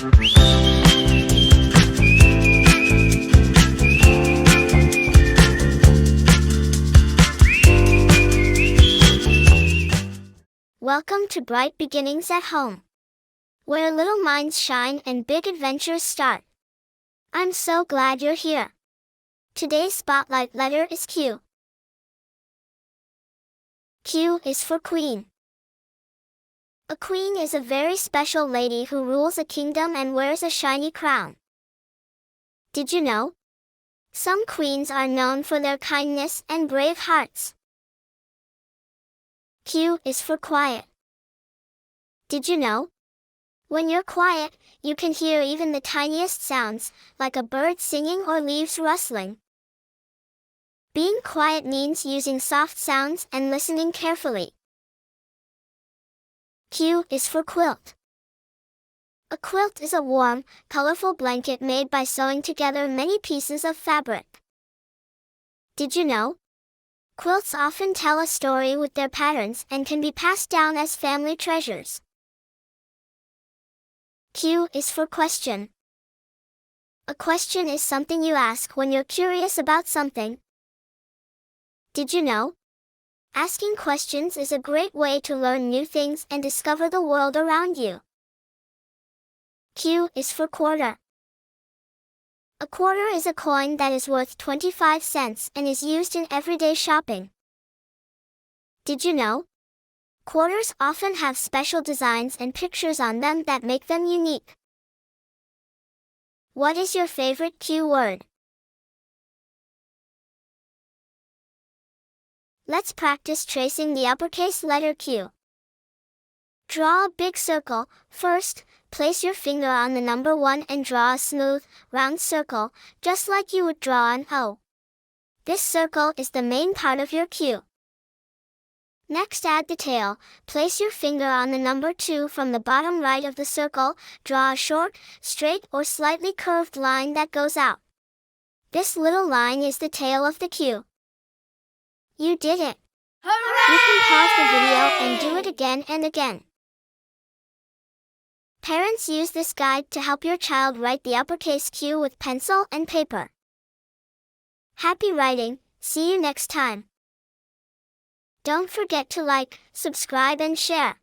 Welcome to Bright Beginnings at Home, where little minds shine and big adventures start. I'm so glad you're here. Today's spotlight letter is Q. Q is for Queen. A queen is a very special lady who rules a kingdom and wears a shiny crown. Did you know? Some queens are known for their kindness and brave hearts. Q is for quiet. Did you know? When you're quiet, you can hear even the tiniest sounds, like a bird singing or leaves rustling. Being quiet means using soft sounds and listening carefully. Q is for quilt. A quilt is a warm, colorful blanket made by sewing together many pieces of fabric. Did you know? Quilts often tell a story with their patterns and can be passed down as family treasures. Q is for question. A question is something you ask when you're curious about something. Did you know? Asking questions is a great way to learn new things and discover the world around you. Q is for quarter. A quarter is a coin that is worth 25 cents and is used in everyday shopping. Did you know? Quarters often have special designs and pictures on them that make them unique. What is your favorite Q word? Let's practice tracing the uppercase letter Q. Draw a big circle. First, place your finger on the number 1 and draw a smooth, round circle, just like you would draw an O. This circle is the main part of your Q. Next, add the tail. Place your finger on the number 2 from the bottom right of the circle. Draw a short, straight or slightly curved line that goes out. This little line is the tail of the Q. You did it! Hooray! You can pause the video and do it again and again. Parents, use this guide to help your child write the uppercase Q with pencil and paper. Happy writing! See you next time. Don't forget to like, subscribe and share.